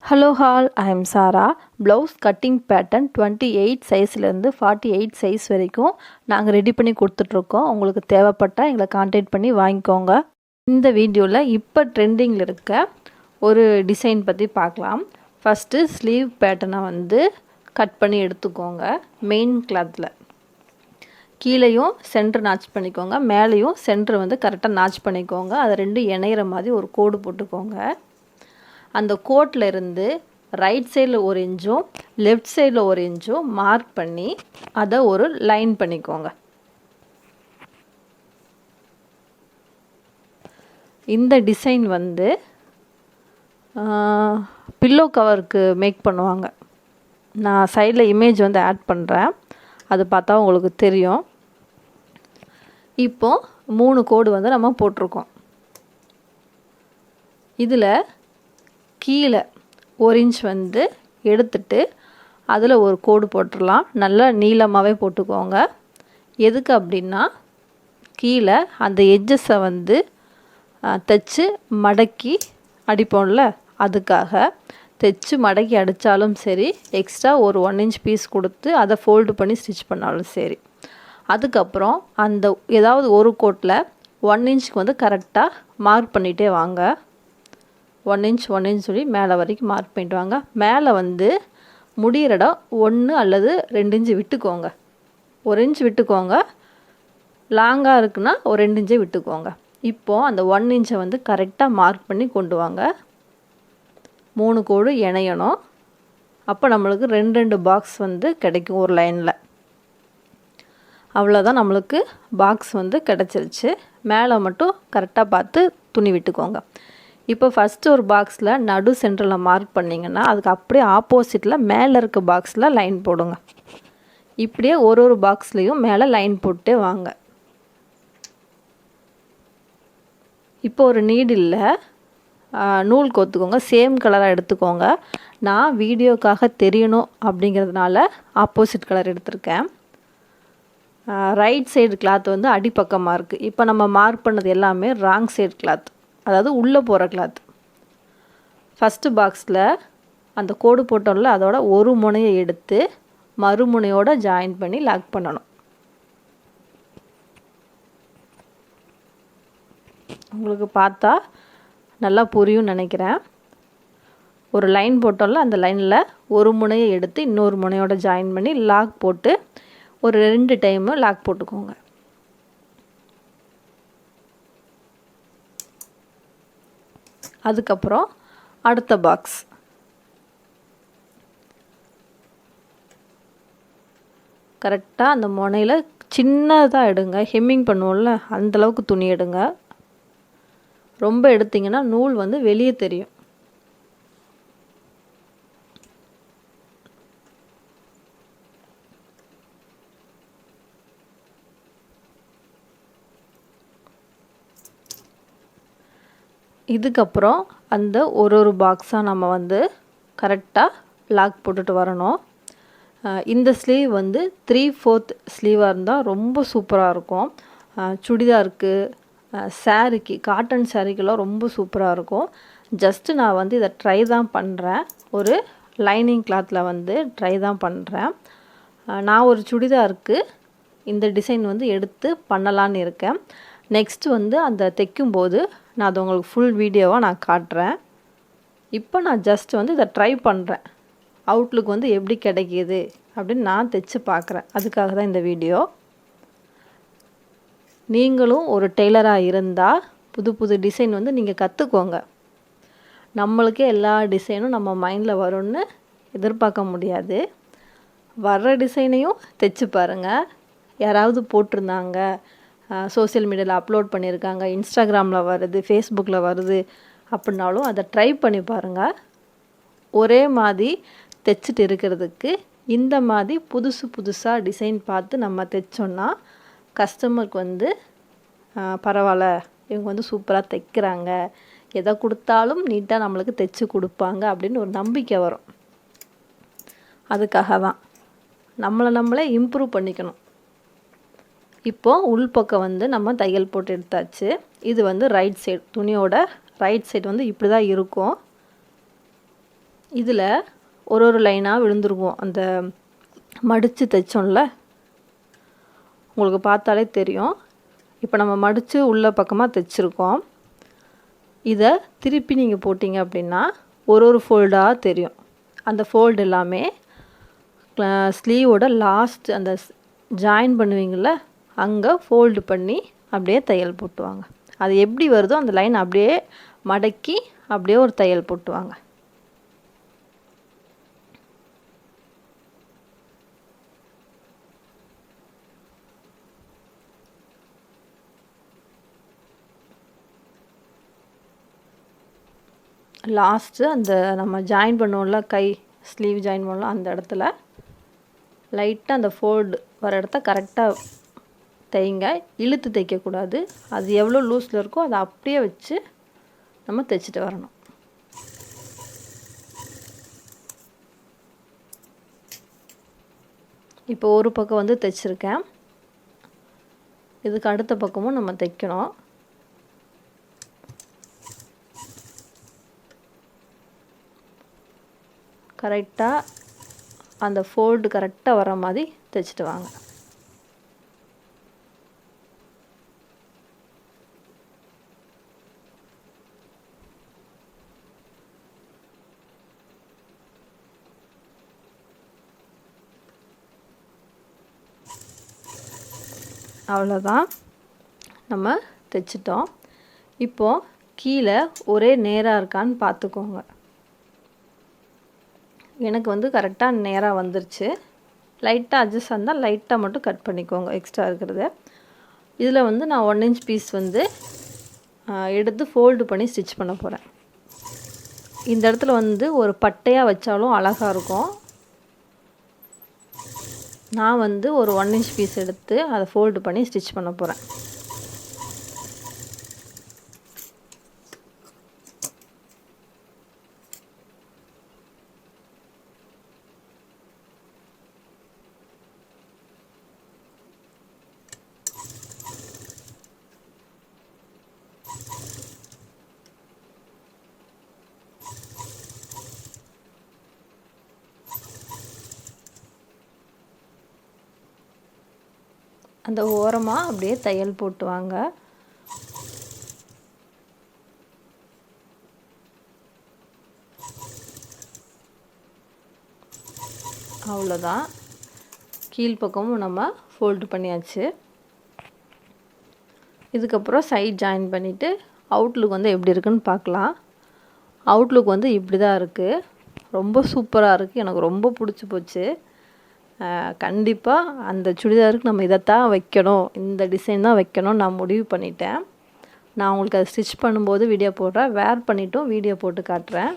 Hello all, I am Sara. Blouse cutting pattern 28 சைஸ்லேருந்து 48 size வரைக்கும் நாங்கள் ரெடி பண்ணி கொடுத்துட்ருக்கோம். உங்களுக்கு தேவைப்பட்டால் எங்களை கான்டாக்ட் பண்ணி வாங்கிக்கோங்க. இந்த வீடியோவில் இப்போ ட்ரெண்டிங்கில் இருக்க ஒரு டிசைன் பற்றி பார்க்கலாம். ஃபஸ்ட்டு ஸ்லீவ் பேட்டர்னை கட் பண்ணி எடுத்துக்கோங்க. மெயின் கிளாத்தில் கீழேயும் சென்டர் நாச் பண்ணிக்கோங்க, மேலேயும் சென்டர் கரெக்டாக நாச் பண்ணிக்கோங்க. அது ரெண்டும் இணையிற மாதிரி ஒரு கோடு போட்டுக்கோங்க. அந்த கோட்டில் இருந்து ரைட் சைடில் 1 இன்ச்சும் லெஃப்ட் சைடில் 1 இன்ச்சும் மார்க் பண்ணி அதை ஒரு லைன் பண்ணிக்கோங்க. இந்த டிசைன் பில்லோ கவருக்கு மேக் பண்ணுவாங்க. நான் சைடில் இமேஜ் ஆட் பண்ணுறேன், அது பார்த்தா உங்களுக்கு தெரியும். இப்போது 3 கோடு நம்ம போட்டிருக்கோம். இதில் கீழே 1 இன்ச் எடுத்துட்டு அதில் ஒரு கோடு போட்டுடலாம். நல்லா நீளமாகவே போட்டுக்கோங்க. எதுக்கு அப்படின்னா கீழே அந்த எட்ஜஸை தைச்சு மடக்கி அடிப்போம்ல, அதுக்காக. தைச்சு மடக்கி அடித்தாலும் சரி, எக்ஸ்ட்ரா ஒரு 1 இன்ச் பீஸ் கொடுத்து அதை ஃபோல்டு பண்ணி ஸ்டிச் பண்ணாலும் சரி. அதுக்கப்புறம் அந்த ஏதாவது ஒரு கோட்டில் 1 இன்ச்சுக்கு கரெக்டாக மார்க் பண்ணிகிட்டே வாங்க. 1 இன்ச் சொல்லி மேலே வரைக்கும் மார்க் பண்ணிட்டு வாங்க. மேலே முடிகிற இடம் 1 அல்லது 2 இன்ச்சு விட்டுக்கோங்க. 1 இன்ச் விட்டுக்கோங்க. லாங்காக இருக்குன்னா ஒரு 2 இன்ச்சை விட்டுக்கோங்க. இப்போது அந்த 1 இன்ச்சை கரெக்டாக மார்க் பண்ணி கொண்டு வாங்க. 3 கோடு இணையணும். அப்போ நம்மளுக்கு 2 பாக்ஸ் கிடைக்கும் ஒரு லைனில். அவ்வளோதான், நம்மளுக்கு பாக்ஸ் கிடச்சிருச்சு. மேலே மட்டும் கரெக்டாக பார்த்து துணி விட்டுக்கோங்க. இப்போ ஃபஸ்ட்டு ஒரு பாக்ஸில் நடு சென்டரில் மார்க் பண்ணிங்கன்னா அதுக்கு அப்படியே ஆப்போசிட்டில் மேலே இருக்க பாக்ஸில் லைன் போடுங்க. இப்படியே ஒரு பாக்ஸ்லேயும் மேலே லைன் போட்டே வாங்க. இப்போ ஒரு நீடில் நூல் கோத்துக்கோங்க. சேம் கலராக எடுத்துக்கோங்க. நான் வீடியோக்காக தெரியணும் அப்படிங்கிறதுனால ஆப்போசிட் கலர் எடுத்திருக்கேன். ரைட் சைடு கிளாத் அடிப்பக்கமாக இருக்குது. இப்போ நம்ம மார்க் பண்ணது எல்லாமே ராங் சைடு கிளாத், அதாவது உள்ளே போகிற கிளாத். ஃபஸ்ட்டு பாக்ஸில் அந்த கோடு போட்டோம்ல, அதோட ஒரு முனையை எடுத்து மறுமுனையோடு ஜாயின் பண்ணி லாக் பண்ணணும். உங்களுக்கு பார்த்தா நல்லா புரியும்னு நினைக்கிறேன். ஒரு லைன் போட்டோம்ல, அந்த லைனில் ஒரு முனையை எடுத்து இன்னொரு முனையோட ஜாயின் பண்ணி லாக் போட்டு ஒரு 2 டைமு லாக் போட்டுக்கோங்க. அதுக்கப்புறம் அடுத்த பாக்ஸ் கரெக்டாக அந்த முனையில் சின்னதாக எடுங்க. ஹெம்மிங் பண்ணுவோம்ல, அந்தளவுக்கு துணி எடுங்க. ரொம்ப எடுத்திங்கன்னா நூல் வெளியே தெரியும். இதுக்கப்புறம் அந்த ஒரு பாக்ஸாக நம்ம கரெக்டாக லாக் போட்டுட்டு வரணும். இந்த ஸ்லீவ் 3/4 ஸ்லீவாக இருந்தால் ரொம்ப சூப்பராக இருக்கும். சுடிதாருக்கு, சாரீக்கு, காட்டன் சாரீக்கெல்லாம் ரொம்ப சூப்பராக இருக்கும். ஜஸ்ட்டு நான் இதை ட்ரை தான் பண்ணுறேன். ஒரு லைனிங் கிளாத்தில் ட்ரை தான் பண்ணுறேன். நான் ஒரு சுடிதாருக்கு இந்த டிசைன் எடுத்து பண்ணலான்னு இருக்கேன். நெக்ஸ்ட்டு அந்த தைக்கும்போது நான் அது உங்களுக்கு ஃபுல் வீடியோவாக நான் காட்டுறேன். இப்போ நான் ஜஸ்ட் இதை ட்ரை பண்ணுறேன். அவுட்லுக் எப்படி கிடைக்கிது அப்படின்னு நான் தைச்சு பார்க்குறேன். அதுக்காக தான் இந்த வீடியோ. நீங்களும் ஒரு டெய்லராக இருந்தால் புது புது டிசைன் நீங்கள் கற்றுக்கோங்க. நம்மளுக்கே எல்லா டிசைனும் நம்ம மைண்டில் வரும்னு எதிர்பார்க்க முடியாது. வர்ற டிசைனையும் தைச்சு பாருங்கள். யாராவது போட்டிருந்தாங்க, சோசியல் மீடியாவில் அப்லோட் பண்ணியிருக்காங்க, இன்ஸ்டாகிராமில் வருது, ஃபேஸ்புக்கில் வருது அப்படின்னாலும் அதை ட்ரை பண்ணி பாருங்கள். ஒரே மாதிரி தைச்சிட்டு இருக்கிறதுக்கு இந்த மாதிரி புதுசாக டிசைன் பார்த்து நம்ம தைச்சோன்னா கஸ்டமருக்கு பரவாயில்ல, இவங்க சூப்பராக தைக்கிறாங்க, எதை கொடுத்தாலும் நீட்டாக நம்மளுக்கு தைச்சி கொடுப்பாங்க அப்படின்னு ஒரு நம்பிக்கை வரும். அதுக்காக தான் நம்மளே இம்ப்ரூவ் பண்ணிக்கணும். இப்போது உள்பக்கம் நம்ம தையல் போட்டு எடுத்தாச்சு. இது ரைட் சைடு, துணியோட ரைட் சைடு இப்படி தான் இருக்கும். இதில் ஒரு லைனாக விழுந்துருக்கும். அந்த மடித்து தைச்சோம்ல, உங்களுக்கு பார்த்தாலே தெரியும். இப்போ நம்ம மடித்து உள்ள பக்கமாக தைச்சிருக்கோம். இதை திருப்பி நீங்கள் போட்டிங்க அப்படின்னா ஒரு ஃபோல்டாக தெரியும். அந்த ஃபோல்டு எல்லாமே ஸ்லீவோட லாஸ்ட் அந்த ஜாயின் பண்ணுவீங்கள, அங்கே ஃபோல்டு பண்ணி அப்படியே தையல் போட்டுவாங்க. அது எப்படி வருதோ அந்த லைன் அப்படியே மடக்கி அப்படியே ஒரு தையல் போட்டுவாங்க. லாஸ்ட்டு அந்த நம்ம ஜாயின் பண்ணுவோம்ல, கை ஸ்லீவ் ஜாயின் பண்ணலாம், அந்த இடத்துல லைட்டாக அந்த ஃபோல்டு வர இடத்த கரெக்டாக தைங்க. இழுத்து தைக்கக்கூடாது. அது எவ்வளோ லூஸில் இருக்கோ அதை அப்படியே வச்சு நம்ம தைச்சிட்டு வரணும். இப்போ ஒரு பக்கம் வந்து தைச்சிருக்கேன். இதுக்கு அடுத்த பக்கமும் நம்ம தைக்கணும். கரெக்டாக அந்த ஃபோல்டு கரெக்டாக வர மாதிரி தைச்சிட்டு வாங்க. அவ்வளோதான், நம்ம தைச்சிட்டோம். இப்போது கீழே ஒரே நேராக இருக்கான்னு பார்த்துக்கோங்க. எனக்கு வந்து கரெக்டாக நேராக வந்துருச்சு. லைட்டாக அட்ஜஸ்ட் இருந்தால் லைட்டாக மட்டும் கட் பண்ணிக்கோங்க எக்ஸ்ட்ரா இருக்கிறத. இதில் வந்து நான் 1 இன்ச் பீஸ் வந்து எடுத்து ஃபோல்டு பண்ணி ஸ்டிச் பண்ண போகிறேன். இந்த இடத்துல வந்து ஒரு பட்டையாக வச்சாலும் அழகாக இருக்கும். நான் வந்து ஒரு 1 இன்ச் பீஸ் எடுத்து அதை ஃபோல்டு பண்ணி ஸ்டிச் பண்ண போகிறேன். அந்த ஓரமாக அப்படியே தையல் போட்டு வாங்க. அவ்வளோதான், கீழ்ப்பக்கமும் நம்ம ஃபோல்டு பண்ணியாச்சு. இதுக்கப்புறம் சைட் ஜாயின் பண்ணிவிட்டு அவுட்லுக் வந்து எப்படி இருக்குன்னு பார்க்கலாம். அவுட்லுக் வந்து இப்படி தான் இருக்குது. ரொம்ப சூப்பராக இருக்குது. எனக்கு ரொம்ப பிடிச்சி போச்சு. கண்டிப்பாக அந்த சுடிதாருக்கு நம்ம இதைத்தான் வைக்கணும், இந்த டிசைன் தான் வைக்கணும்னு நான் முடிவு பண்ணிட்டேன். நான் உங்களுக்கு அதை ஸ்டிச் பண்ணும்போது வீடியோ போடுறேன், வேர் பண்ணிவிட்டும் வீடியோ போட்டு காட்டுறேன்.